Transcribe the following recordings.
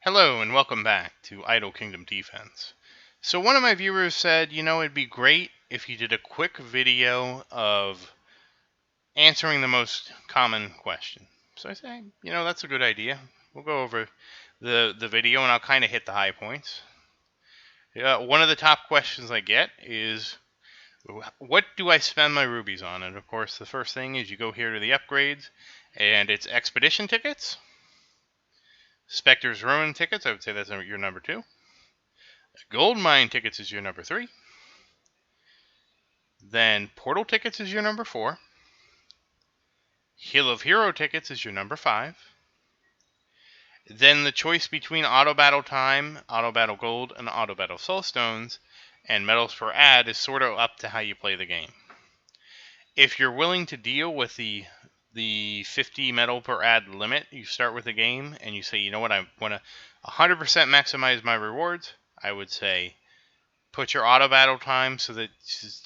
Hello and welcome back to Idle Kingdom Defense. So one of my viewers said, it'd be great if you did a quick video of answering the most common question. So I say, that's a good idea. We'll go over the video and I'll kind of hit the high points. One of the top questions I get is, what do I spend my rubies on? And of course, the first thing is you go here to the upgrades, and it's expedition tickets, Spectre's Ruin tickets. I would say that's your number 2. Gold mine tickets is your number 3. Then portal tickets is your number 4. Hill of Hero tickets is your number 5. Then the choice between auto battle time, auto battle gold, and auto battle soulstones, and medals per ad is sort of up to how you play the game. If you're willing to deal with the 50 medal per ad limit, you start with the game and you say, you know what, I want to 100% maximize my rewards, I would say put your auto battle time so that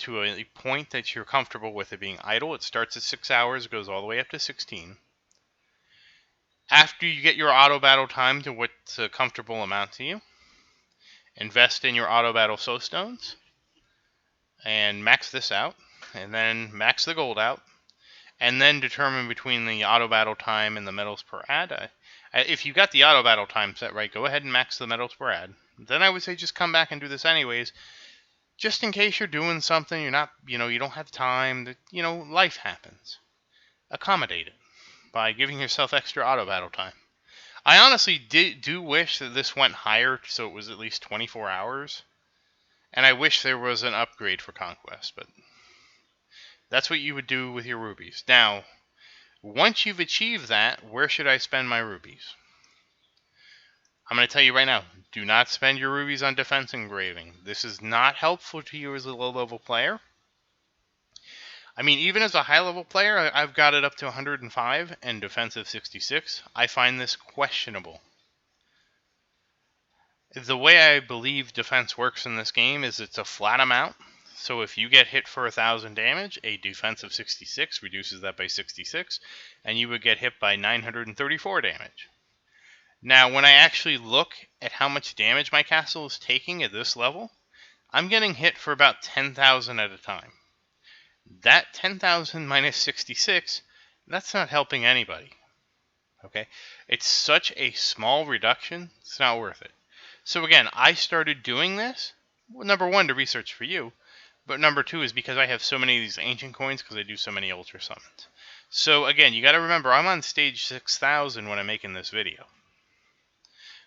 to a point that you're comfortable with it being idle. It starts at 6 hours, goes all the way up to 16. After you get your auto battle time to what's a comfortable amount to you, invest in your auto battle soulstones and max this out, and then max the gold out, and then determine between the auto battle time and the medals per ad. If you got the auto battle time set right, go ahead and max the medals per ad. Then I would say just come back and do this anyways, just in case you're doing something, you're not, you don't have time, life happens. Accommodate it by giving yourself extra auto battle time. I honestly do wish that this went higher, so it was at least 24 hours. And I wish there was an upgrade for Conquest, but that's what you would do with your rubies. Now, once you've achieved that, where should I spend my rubies? I'm going to tell you right now, do not spend your rubies on defense engraving. This is not helpful to you as a low-level player. I mean, even as a high-level player, I've got it up to 105 and defensive 66. I find this questionable. The way I believe defense works in this game is it's a flat amount. So if you get hit for 1,000 damage, a defensive 66 reduces that by 66, and you would get hit by 934 damage. Now, when I actually look at how much damage my castle is taking at this level, I'm getting hit for about 10,000 at a time. That 10,000 minus 66, that's not helping anybody. Okay? It's such a small reduction, it's not worth it. So again, I started doing this, well, number 1, to research for you, but number 2 is because I have so many of these ancient coins because I do so many ultra summons. So again, you got to remember, I'm on stage 6,000 when I'm making this video.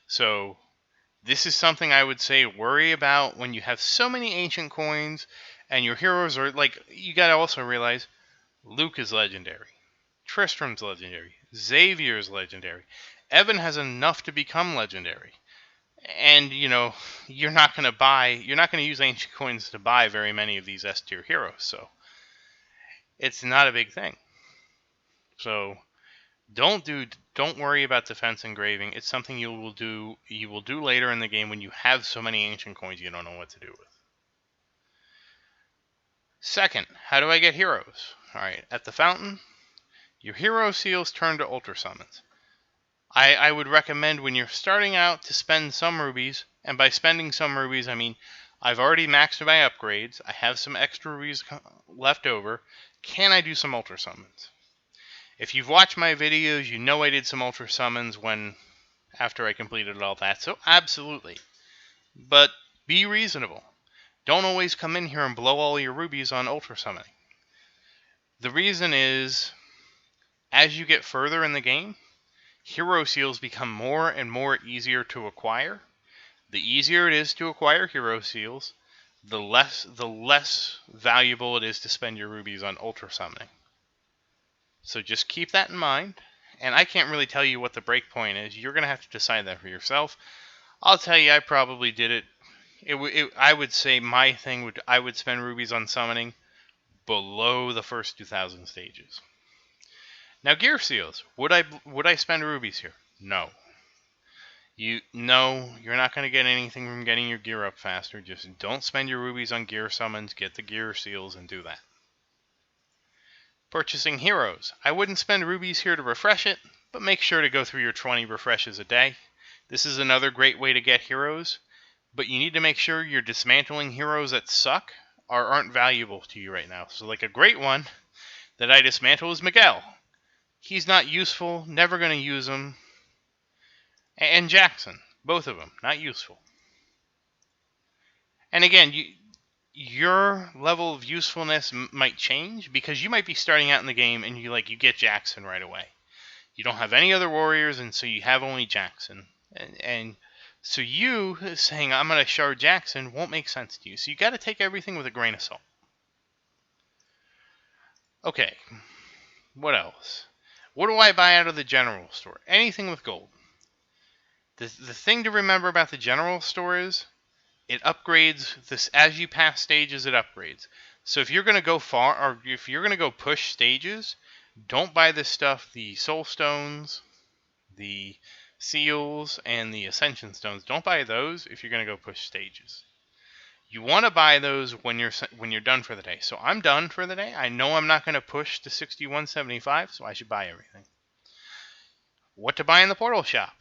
So this is something I would say worry about when you have so many ancient coins and your heroes are like, you got to also realize Luke is legendary. Tristram's legendary. Xavier's legendary. Evan has enough to become legendary. And, you're not going to use ancient coins to buy very many of these S tier heroes. So it's not a big thing. So don't worry about defense engraving. It's something you will do later in the game when you have so many ancient coins you don't know what to do with. Second, how do I get heroes? Alright, at the fountain, your hero seals turn to ultra summons. I would recommend when you're starting out to spend some rubies, and by spending some rubies I mean I've already maxed my upgrades, I have some extra rubies left over, can I do some ultra summons? If you've watched my videos, you know I did some ultra summons after I completed all that, so absolutely. But be reasonable. Don't always come in here and blow all your rubies on ultra summoning. The reason is, as you get further in the game, hero seals become more and more easier to acquire. The easier it is to acquire hero seals, the less valuable it is to spend your rubies on ultra summoning. So just keep that in mind, and I can't really tell you what the breakpoint is. You're going to have to decide that for yourself. I'll tell you, I probably did it. I would say my thing I would spend rubies on summoning below the first 2,000 stages. Now, gear seals. Would I spend rubies here? No. You're not going to get anything from getting your gear up faster. Just don't spend your rubies on gear summons. Get the gear seals and do that. Purchasing heroes. I wouldn't spend rubies here to refresh it, but make sure to go through your 20 refreshes a day. This is another great way to get heroes, but you need to make sure you're dismantling heroes that suck or aren't valuable to you right now. So like a great one that I dismantle is Miguel. He's not useful, never going to use him. And Jackson, both of them, not useful. And again, your level of usefulness might change because you might be starting out in the game and you get Jackson right away. You don't have any other warriors, and so you have only Jackson. And so you saying, I'm going to shard Jackson won't make sense to you. So you got to take everything with a grain of salt. Okay, what else? What do I buy out of the general store? Anything with gold. The thing to remember about the general store is it upgrades this as you pass stages. It upgrades. So if you're going to go far, or if you're going to go push stages, don't buy this stuff. The soul stones, the seals, and the ascension stones. Don't buy those if you're going to go push stages. You want to buy those when you're done for the day. So I'm done for the day. I know I'm not going to push to 6175, so I should buy everything. What to buy in the portal shop?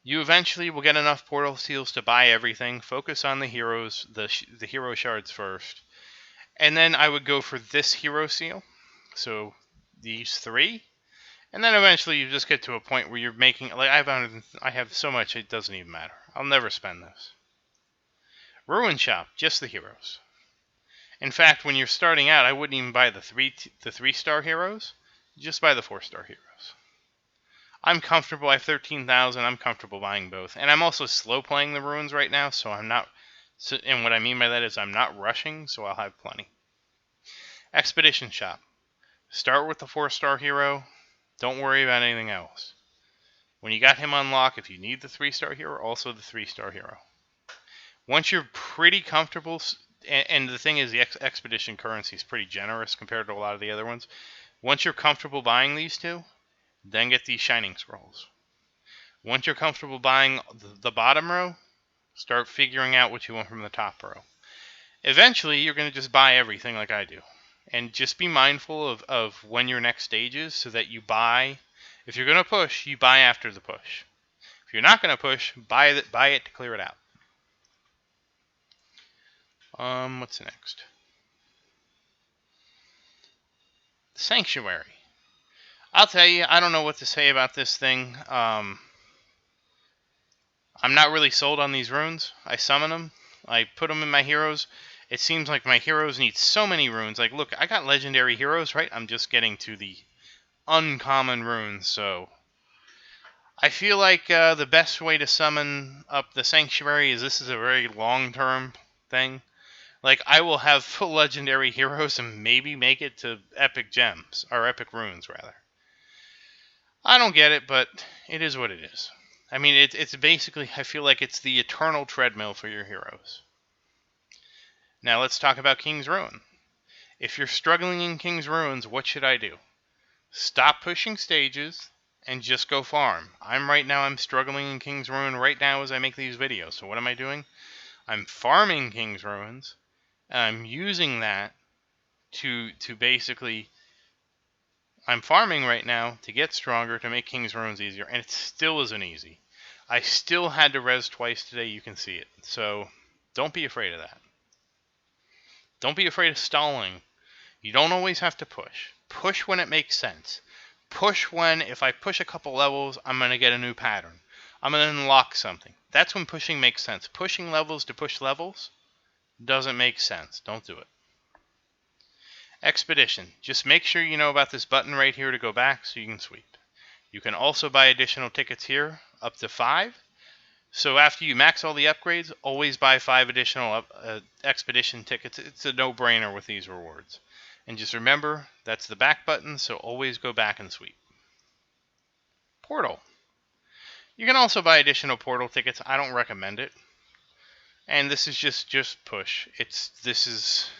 You eventually will get enough portal seals to buy everything. Focus on the heroes, the hero shards first. And then I would go for this hero seal. So these 3. And then eventually you just get to a point where you're making, like I have so much it doesn't even matter. I'll never spend this. Ruin shop, just the heroes. In fact, when you're starting out, I wouldn't even buy the 3-star heroes. Just buy the 4-star heroes. I'm comfortable. I have 13,000. I'm comfortable buying both. And I'm also slow playing the ruins right now, so I'm not. And what I mean by that is I'm not rushing, so I'll have plenty. Expedition shop. Start with the 4-star hero. Don't worry about anything else. When you got him unlocked, if you need the 3-star hero, also the 3-star hero. Once you're pretty comfortable, and the thing is the expedition currency is pretty generous compared to a lot of the other ones. Once you're comfortable buying these 2, then get these shining scrolls. Once you're comfortable buying the bottom row, start figuring out what you want from the top row. Eventually, you're going to just buy everything like I do. And just be mindful of when your next stage is so that you buy. If you're going to push, you buy after the push. If you're not going to push, buy it to clear it out. What's next? The Sanctuary. I'll tell you, I don't know what to say about this thing. I'm not really sold on these runes. I summon them. I put them in my heroes. It seems like my heroes need so many runes. Like, look, I got legendary heroes, right? I'm just getting to the uncommon runes, so I feel like the best way to summon up the Sanctuary is this is a very long-term thing. Like, I will have full legendary heroes and maybe make it to epic gems, or epic runes, rather. I don't get it, but it is what it is. I mean, it's basically, I feel like it's the eternal treadmill for your heroes. Now let's talk about King's Ruin. If you're struggling in King's Ruins, what should I do? Stop pushing stages and just go farm. I'm struggling in King's Ruin right now as I make these videos. So what am I doing? I'm farming King's Ruins, and I'm using that to basically... I'm farming right now to get stronger, to make King's Ruins easier, and it still isn't easy. I still had to res twice today, you can see it. So, don't be afraid of that. Don't be afraid of stalling. You don't always have to push. Push when it makes sense. Push when, if I push a couple levels, I'm going to get a new pattern. I'm going to unlock something. That's when pushing makes sense. Pushing levels to push levels doesn't make sense. Don't do it. Expedition. Just make sure you know about this button right here to go back so you can sweep. You can also buy additional tickets here, up to 5. So after you max all the upgrades, always buy 5 additional expedition tickets. It's a no-brainer with these rewards. And just remember, that's the back button, so always go back and sweep. Portal. You can also buy additional portal tickets. I don't recommend it. And this is just push. This is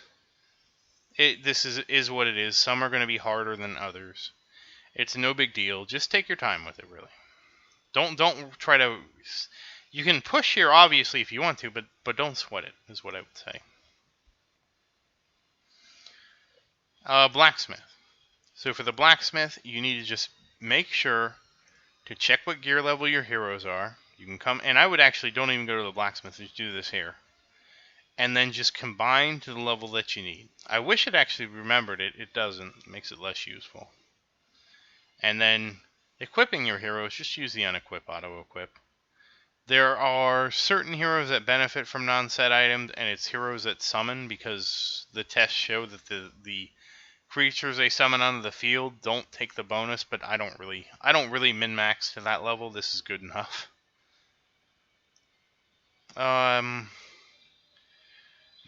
what it is. Some are going to be harder than others. It's no big deal. Just take your time with it, really. Don't try to... You can push here, obviously, if you want to, but don't sweat it, is what I would say. Blacksmith. So for the Blacksmith, you need to just make sure to check what gear level your heroes are. You can come, and I would actually don't even go to the blacksmith, just do this here. And then just combine to the level that you need. I wish it actually remembered it. It doesn't. It makes it less useful. And then equipping your heroes, just use the unequip auto-equip. There are certain heroes that benefit from non-set items, and it's heroes that summon, because the tests show that the creatures they summon onto the field don't take the bonus, but I don't really min-max to that level. This is good enough. The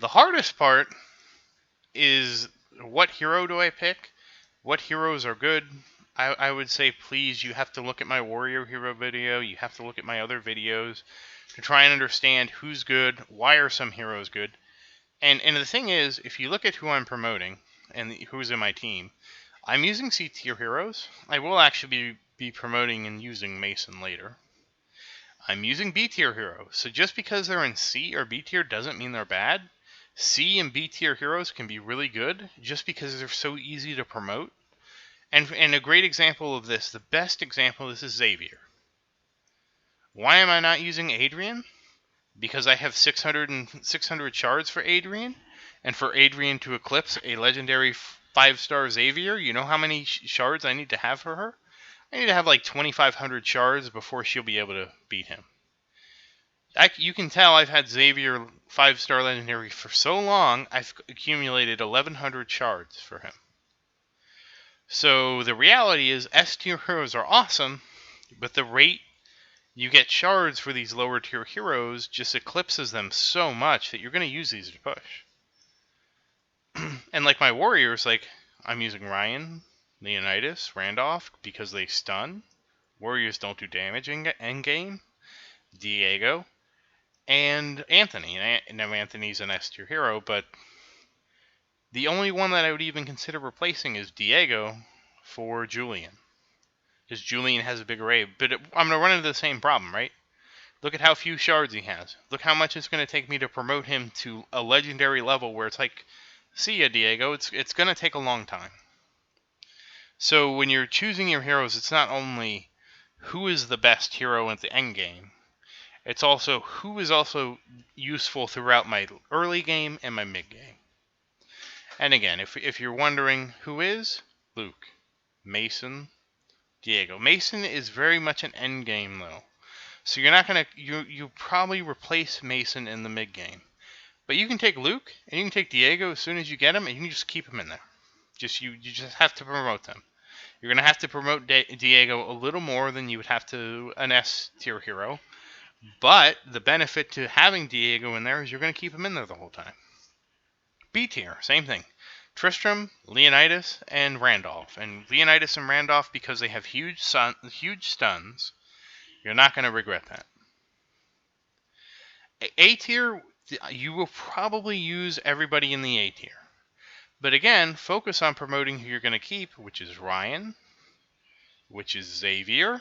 hardest part is, what hero do I pick? What heroes are good? I would say, please, you have to look at my warrior hero video. You have to look at my other videos to try and understand who's good, why are some heroes good. And the thing is, if you look at who I'm promoting and who's in my team, I'm using C tier heroes. I will actually be promoting and using Mason later. I'm using B tier heroes. So just because they're in C or B tier doesn't mean they're bad. C and B tier heroes can be really good just because they're so easy to promote. And a great example of this, the best example of this, is Xavier. Why am I not using Adrian? Because I have 600 shards for Adrian, and for Adrian to eclipse a legendary 5-star Xavier, you know how many shards I need to have for her? I need to have like 2,500 shards before she'll be able to beat him. You can tell I've had Xavier 5-star legendary for so long, I've accumulated 1,100 shards for him. So the reality is, S tier heroes are awesome, but the rate you get shards for these lower tier heroes just eclipses them so much that you're going to use these to push. And like my warriors, like I'm using Ryan, Leonidas, Randolph, because they stun. Warriors don't do damage in game. Diego, and Anthony. Now Anthony's an S tier hero, but the only one that I would even consider replacing is Diego for Julian. Because Julian has a big array. But I'm going to run into the same problem, right? Look at how few shards he has. Look how much it's going to take me to promote him to a legendary level where it's like, see ya, Diego. It's going to take a long time. So when you're choosing your heroes, it's not only who is the best hero at the end game. It's also who is also useful throughout my early game and my mid game. And again, if you're wondering who is, Luke, Mason, Diego. Mason is very much an end game though. So you're not gonna you probably replace Mason in the mid game. But you can take Luke and you can take Diego as soon as you get them, and you can just keep them in there. You just have to promote them. You're gonna have to promote Diego a little more than you would have to an S tier hero. But the benefit to having Diego in there is you're gonna keep him in there the whole time. B tier, same thing. Tristram, Leonidas, and Randolph. And Leonidas and Randolph, because they have huge stuns, you're not going to regret that. A tier, you will probably use everybody in the A tier. But again, focus on promoting who you're going to keep, which is Ryan, which is Xavier,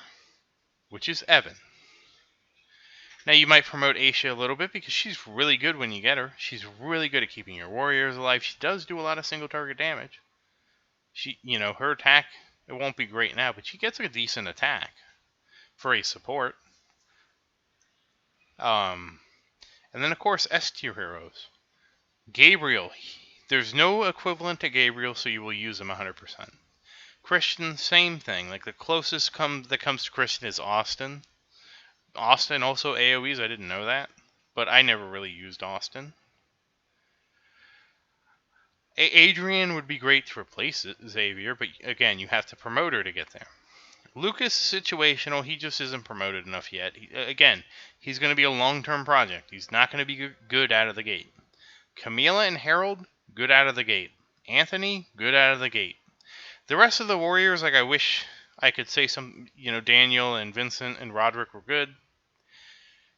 which is Evan. Now you might promote Aisha a little bit because she's really good when you get her. She's really good at keeping your warriors alive. She does do a lot of single target damage. Her attack, it won't be great now, but she gets a decent attack for a support. And then of course S tier heroes. Gabriel, there's no equivalent to Gabriel, so you will use him 100%. Christian, same thing. Like the closest that comes to Christian is Austin. Austin also AoEs, I didn't know that, but I never really used Austin. Adrian would be great to replace Xavier, but again, you have to promote her to get there. Lucas is situational, he just isn't promoted enough yet. He's going to be a long-term project. He's not going to be good out of the gate. Camila and Harold, good out of the gate. Anthony, good out of the gate. The rest of the warriors, like I wish I could say some, Daniel and Vincent and Roderick were good.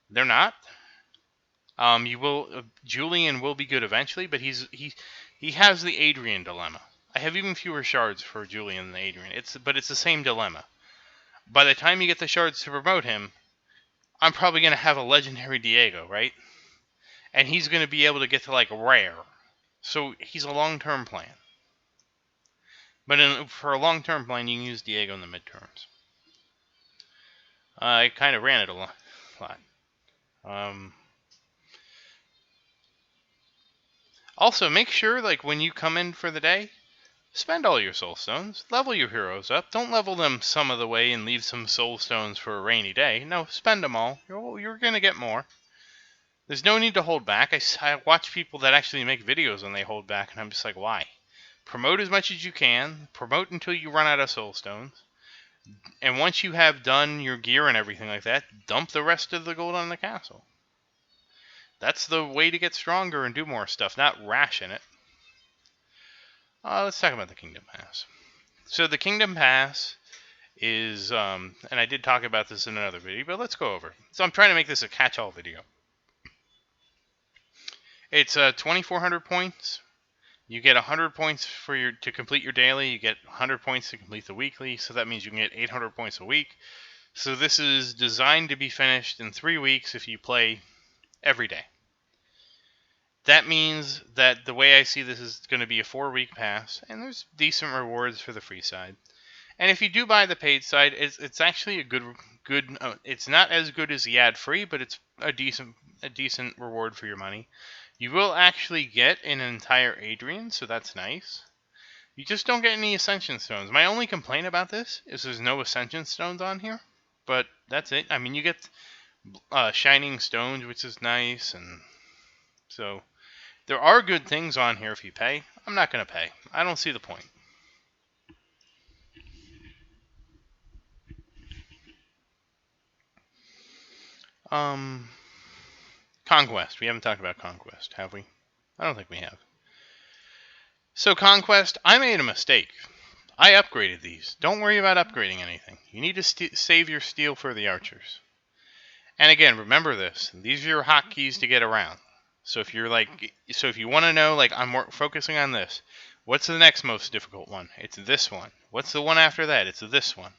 They're not. Julian will be good eventually, but he has the Adrian dilemma. I have even fewer shards for Julian than Adrian. But it's the same dilemma. By the time you get the shards to promote him, I'm probably going to have a legendary Diego, right? And he's going to be able to get to like rare. So he's a long-term plan. But for a long-term plan, you can use Diego in the midterms. I kind of ran it a lot. Also, make sure, like, when you come in for the day, spend all your soul stones. Level your heroes up. Don't level them some of the way and leave some soul stones for a rainy day. No, spend them all. You're going to get more. There's no need to hold back. I watch people that actually make videos and they hold back, and I'm just like, why? Promote as much as you can. Promote until you run out of soul stones. And once you have done your gear and everything like that, dump the rest of the gold on the castle. That's the way to get stronger and do more stuff, not ration it. Let's talk about the Kingdom Pass. So the Kingdom Pass is, and I did talk about this in another video, but let's go over. So I'm trying to make this a catch-all video. It's 2,400 points. You get 100 points to complete your daily. You get 100 points to complete the weekly. So that means you can get 800 points a week. So this is designed to be finished in 3 weeks if you play every day. That means that the way I see this is going to be a 4-week pass, and there's decent rewards for the free side. And if you do buy the paid side, it's actually a good. It's not as good as the ad-free, but it's a decent reward for your money. You will actually get an entire Adrian, so that's nice. You just don't get any Ascension Stones. My only complaint about this is there's no Ascension Stones on here, but that's it. I mean, you get Shining Stones, which is nice, and so there are good things on here if you pay. I'm not going to pay. I don't see the point. Conquest. We haven't talked about Conquest, have we? I don't think we have. So Conquest, I made a mistake. I upgraded these. Don't worry about upgrading anything. You need to save your steel for the archers. And again, remember this. These are your hotkeys to get around. So if you're if you want to know, like, I'm focusing on this. What's the next most difficult one? It's this one. What's the one after that? It's this one.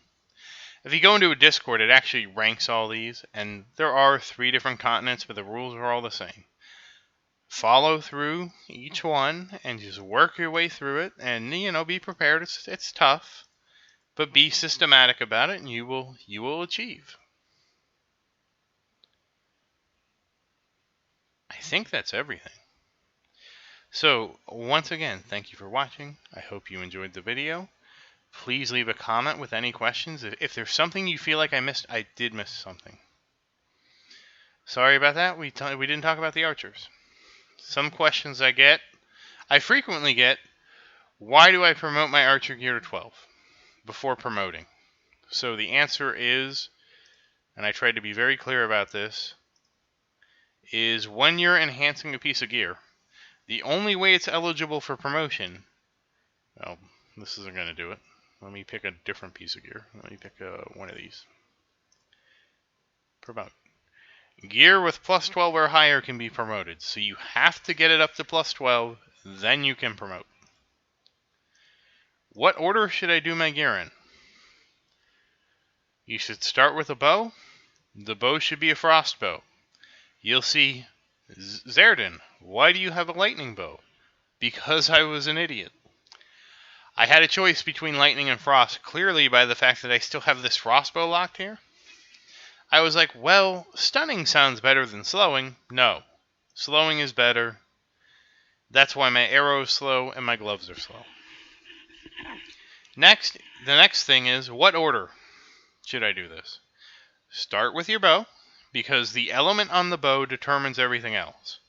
If you go into a Discord, it actually ranks all these, and there are 3 different continents, but the rules are all the same. Follow through each one and just work your way through it, and be prepared. It's tough, but be systematic about it, and you will achieve. I think that's everything. So once again, thank you for watching. I hope you enjoyed the video. Please leave a comment with any questions. If there's something you feel like I missed, I did miss something. Sorry about that. We didn't talk about the archers. Some questions I frequently get, why do I promote my archer gear to 12 before promoting? So the answer is, and I tried to be very clear about this, is when you're enhancing a piece of gear, the only way it's eligible for promotion, well, this isn't going to do it. Let me pick a different piece of gear. Let me pick one of these. Promote. Gear with plus 12 or higher can be promoted. So you have to get it up to plus 12, then you can promote. What order should I do my gear in? You should start with a bow. The bow should be a frost bow. You'll see, Zerdin, why do you have a lightning bow? Because I was an idiot. I had a choice between lightning and frost, clearly by the fact that I still have this frost bow locked here. I was like, well, stunning sounds better than slowing. No, slowing is better. That's why my arrow is slow and my gloves are slow. The next thing is, what order should I do this? Start with your bow, because the element on the bow determines everything else.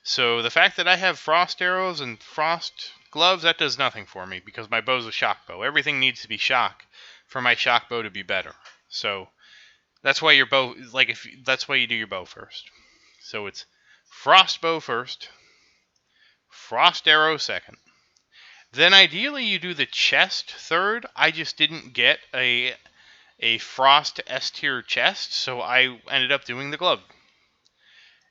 So the fact that I have frost arrows and frost gloves, that does nothing for me, because my bow's a shock bow. Everything needs to be shock for my shock bow to be better. So that's why your bow, that's why you do your bow first. So it's frost bow first, frost arrow second. Then ideally you do the chest third. I just didn't get a frost S tier chest, so I ended up doing the glove.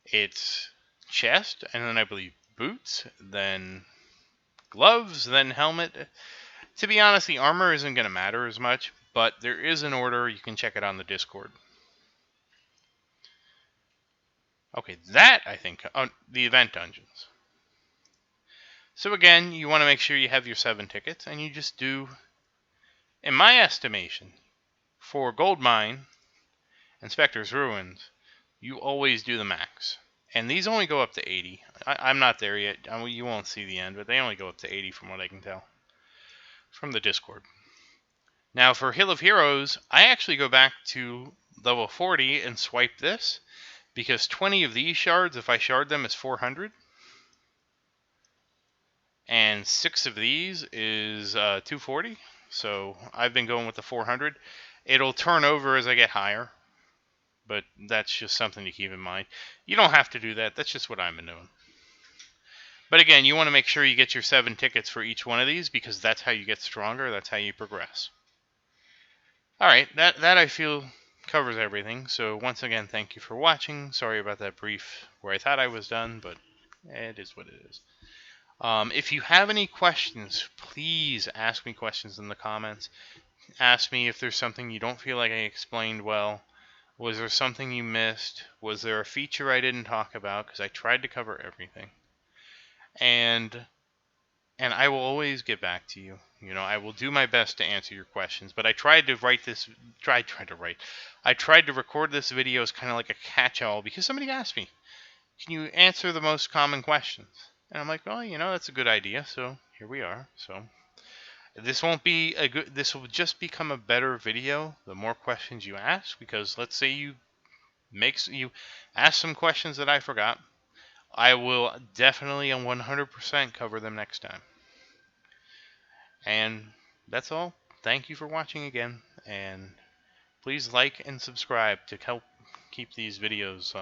It's chest, and then I believe boots, then gloves, then helmet. To be honest, the armor isn't going to matter as much, but there is an order. You can check it on the Discord. Okay, that, I think, the event dungeons. So again, you want to make sure you have your 7 tickets, and you just do, in my estimation, for Gold Mine and Spectre's Ruins, you always do the max. And these only go up to 80. I'm not there yet. You won't see the end, but they only go up to 80 from what I can tell from the Discord. Now for Hill of Heroes, I actually go back to level 40 and swipe this, because 20 of these shards, if I shard them, is 400. And 6 of these is 240. So I've been going with the 400. It'll turn over as I get higher, but that's just something to keep in mind. You don't have to do that. That's just what I've been doing. But again, you want to make sure you get your 7 tickets for each one of these, because that's how you get stronger. That's how you progress. Alright, that I feel covers everything. So once again, thank you for watching. Sorry about that brief where I thought I was done, but it is what it is. If you have any questions, please ask me questions in the comments. Ask me if there's something you don't feel like I explained well. Was there something you missed? Was there a feature I didn't talk about? Because I tried to cover everything. And I will always get back to you. You know, I will do my best to answer your questions. But I tried to write this. I tried to record this video as kind of like a catch-all, because somebody asked me, "Can you answer the most common questions?" And I'm like, well, you know, that's a good idea. So here we are. So this won't be a good. This will just become a better video the more questions you ask. Because let's say you ask some questions that I forgot, I will definitely and 100% cover them next time. And that's all. Thank you for watching again, and please like and subscribe to help keep these videos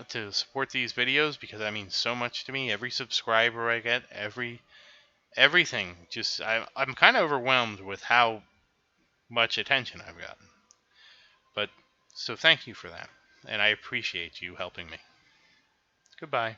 to support these videos, because that means so much to me. Every subscriber I get, everything. Just I'm kind of overwhelmed with how much attention I've gotten. But so thank you for that, and I appreciate you helping me. Goodbye.